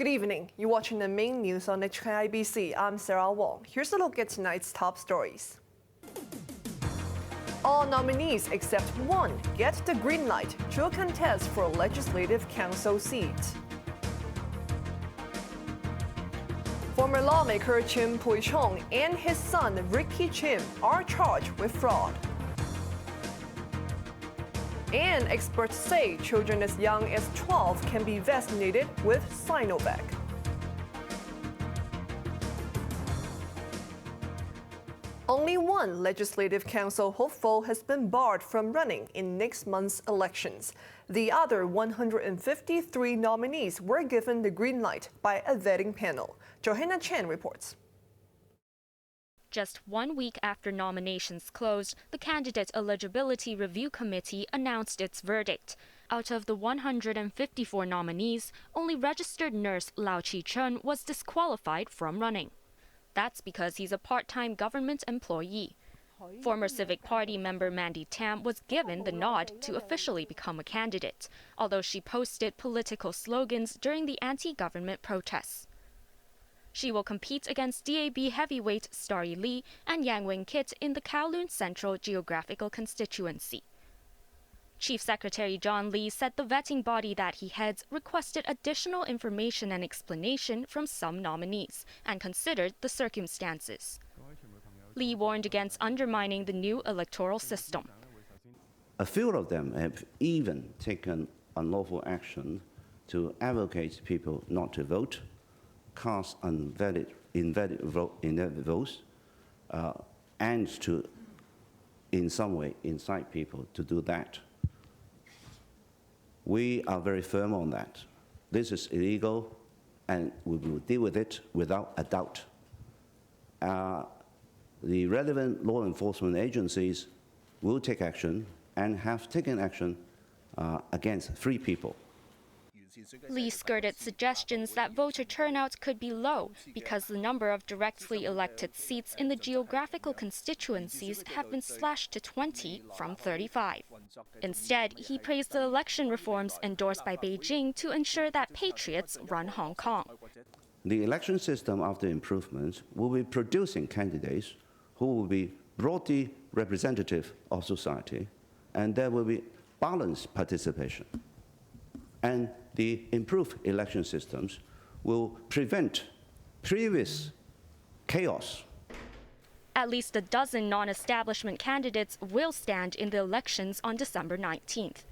Good evening. You're watching the main news on HKIBC. I'm Sarah Wong. Here's a look at tonight's top stories. All nominees except one get the green light to contest for a legislative council seat. Former lawmaker Chim Pui-chung and his son Ricky Chim are charged with fraud. And experts say children as young as 12 can be vaccinated with Sinovac. Only one legislative council hopeful has been barred from running in next month's elections. The other 153 nominees were given the green light by a vetting panel. Johanna Chen reports. Just 1 week after nominations closed, the Candidate Eligibility Review Committee announced its verdict. Out of the 154 nominees, only registered nurse Ricky Chim was disqualified from running. That's because he's a part-time government employee. Former Civic Party member Mandy Tam was given the nod to officially become a candidate, although she posted political slogans during the anti-government protests. She will compete against DAB heavyweight Starry Lee and Yang Wen-kit in the Kowloon Central Geographical Constituency. Chief Secretary John Lee said the vetting body that he heads requested additional information and explanation from some nominees and considered the circumstances. Lee warned against undermining the new electoral system. A few of them have even taken unlawful action to advocate people not to vote, cast invalid votes, and to, in some way, incite people to do that. We are very firm on that. This is illegal, and we will deal with it without a doubt. The relevant law enforcement agencies will take action and have taken action against 3 people. Lee skirted suggestions that voter turnout could be low because the number of directly elected seats in the geographical constituencies have been slashed to 20 from 35. Instead, he praised the election reforms endorsed by Beijing to ensure that patriots run Hong Kong. The election system, after improvements, will be producing candidates who will be broadly representative of society, and there will be balanced participation. And the improved election systems will prevent previous chaos. At least a dozen non-establishment candidates will stand in the elections on December 19th.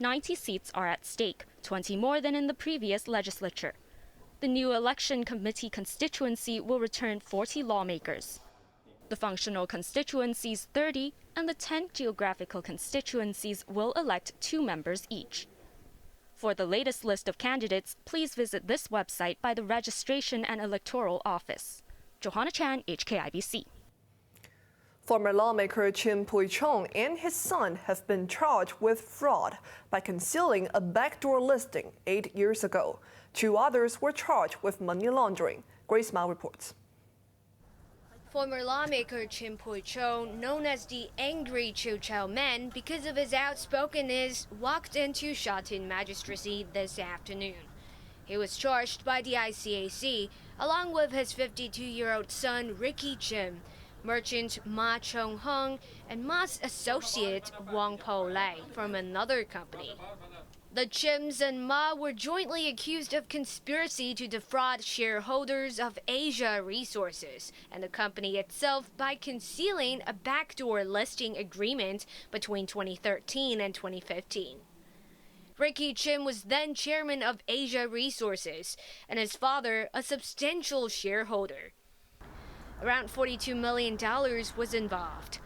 90 seats are at stake, 20 more than in the previous legislature. The new election committee constituency will return 40 lawmakers. The functional constituencies 30 and the 10 geographical constituencies will elect 2 members each. For the latest list of candidates, please visit this website by the Registration and Electoral Office. Johanna Chan, HKIBC. Former lawmaker Chim Pui-chung and his son have been charged with fraud by concealing a backdoor listing 8 years ago. 2 others were charged with money laundering. Grace Mao reports. Former lawmaker Chim Pui-chung, known as the Angry Chiu Chow Man because of his outspokenness, walked into Sha Tin Magistracy this afternoon. He was charged by the ICAC, along with his 52-year-old son Ricky Chim, merchant Ma Chung-hung, and Ma's associate Wong from another company. The Chims and Ma were jointly accused of conspiracy to defraud shareholders of Asia Resources and the company itself by concealing a backdoor listing agreement between 2013 and 2015. Ricky Chim was then chairman of Asia Resources and his father a substantial shareholder. Around $42 million was involved.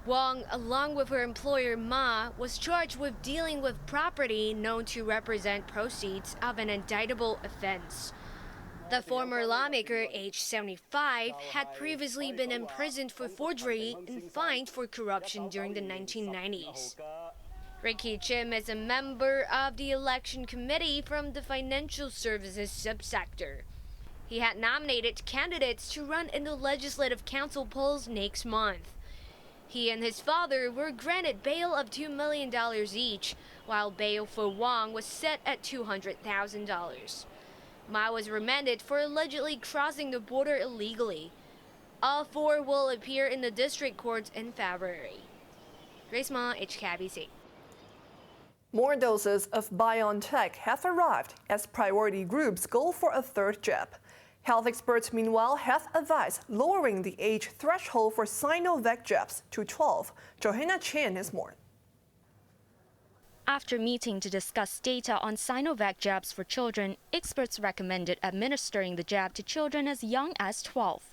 Wong, along with her employer Ma, was charged with dealing with property known to represent proceeds of an indictable offense. The former lawmaker, aged 75, had previously been imprisoned for forgery and fined for corruption during the 1990s. Ricky Chim is a member of the election committee from the financial services subsector. He had nominated candidates to run in the Legislative Council polls next month. He and his father were granted bail of $2 million each, while bail for Wong was set at $200,000. Ma was remanded for allegedly crossing the border illegally. All four will appear in the district courts in February. Grace Ma, HKIBC. More doses of BioNTech have arrived as priority groups go for a third jab. Health experts, meanwhile, have advised lowering the age threshold for Sinovac jabs to 12. Johanna Chan has more. After meeting to discuss data on Sinovac jabs for children, experts recommended administering the jab to children as young as 12.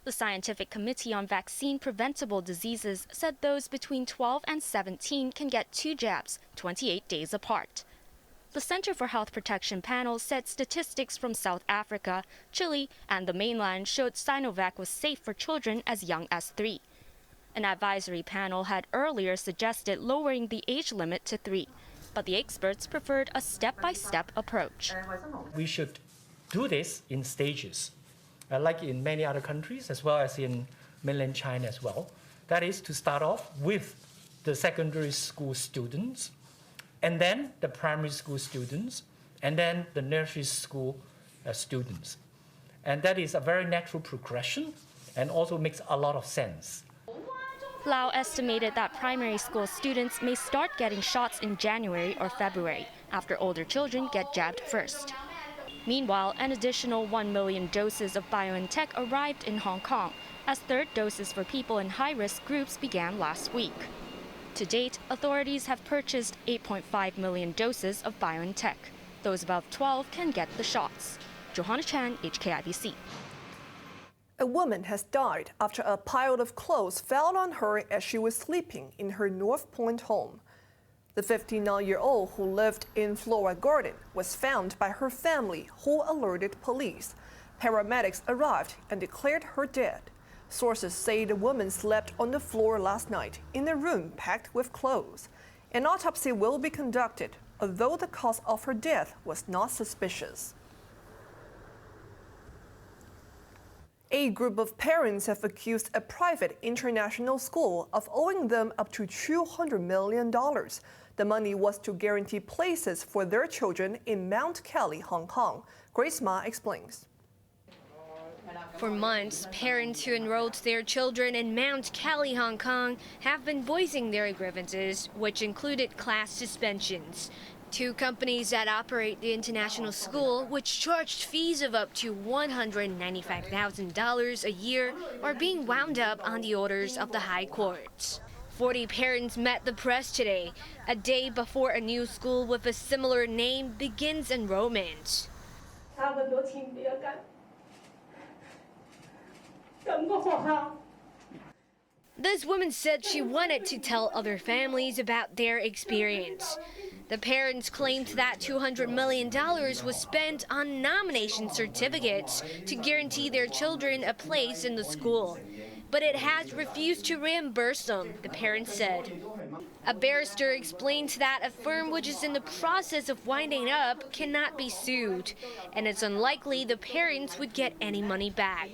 The Scientific Committee on Vaccine Preventable Diseases said those between 12 and 17 can get 2 jabs, 28 days apart. The Center for Health Protection panel said statistics from South Africa, Chile, and the mainland showed Sinovac was safe for children as young as 3. An advisory panel had earlier suggested lowering the age limit to 3, but the experts preferred a step-by-step approach. We should do this in stages, like in many other countries, as well as in mainland China as well. That is to start off with the secondary school students, and then the primary school students, and then the nursery school students. And that is a very natural progression and also makes a lot of sense. Lau estimated that primary school students may start getting shots in January or February, after older children get jabbed first. Meanwhile, an additional 1 million doses of BioNTech arrived in Hong Kong, as third doses for people in high-risk groups began last week. To date, authorities have purchased 8.5 million doses of BioNTech. Those above 12 can get the shots. Johanna Chan, HKIBC. A woman has died after a pile of clothes fell on her as she was sleeping in her North Point home. The 59-year-old who lived in Flora Garden was found by her family, who alerted police. Paramedics arrived and declared her dead. Sources say the woman slept on the floor last night in a room packed with clothes. An autopsy will be conducted, although the cause of her death was not suspicious. A group of parents have accused a private international school of owing them up to $200 million. The money was to guarantee places for their children in Mount Kelly, Hong Kong. Grace Ma explains. For months, parents who enrolled their children in Mount Kelly, Hong Kong, have been voicing their grievances, which included class suspensions. 2 companies that operate the international school, which charged fees of up to $195,000 a year, are being wound up on the orders of the High Court. 40 parents met the press today, a day before a new school with a similar name begins enrollment. This woman said she wanted to tell other families about their experience. The parents claimed that $200 million was spent on nomination certificates to guarantee their children a place in the school. But it has refused to reimburse them, the parents said. A barrister explained that a firm which is in the process of winding up cannot be sued, and it's unlikely the parents would get any money back.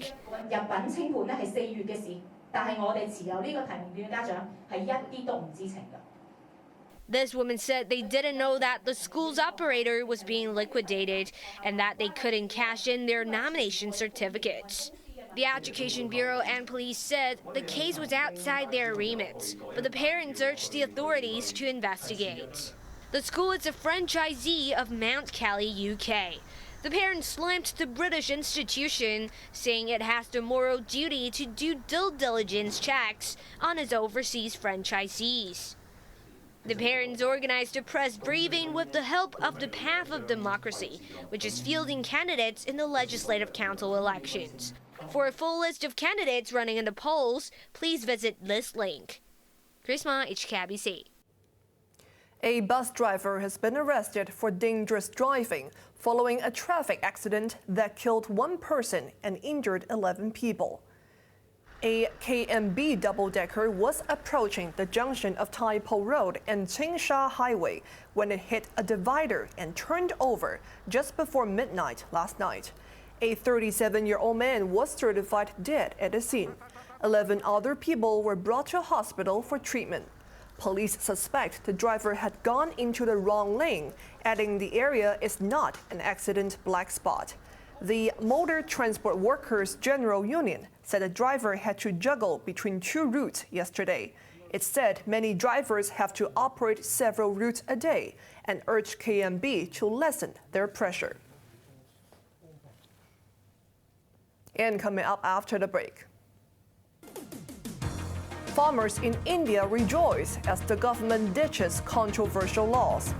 This woman said they didn't know that the school's operator was being liquidated and that they couldn't cash in their nomination certificates. The Education Bureau and police said the case was outside their remit, but the parents urged the authorities to investigate. The school is a franchisee of Mount Kelly, UK. The parents slammed the British institution, saying it has the moral duty to do due diligence checks on its overseas franchisees. The parents organized a press briefing with the help of the Path of Democracy, which is fielding candidates in the Legislative Council elections. For a full list of candidates running in the polls, please visit this link. Grace Ma, HKIBC. A bus driver has been arrested for dangerous driving following a traffic accident that killed 1 person and injured 11 people. A KMB double-decker was approaching the junction of Tai Po Road and Qingsha Highway when it hit a divider and turned over just before midnight last night. A 37-year-old man was certified dead at the scene. 11 other people were brought to a hospital for treatment. Police suspect the driver had gone into the wrong lane, adding the area is not an accident black spot. The Motor Transport Workers General Union said the driver had to juggle between two routes yesterday. It said many drivers have to operate several routes a day and urged KMB to lessen their pressure. And coming up after the break. Farmers in India rejoice as the government ditches controversial laws.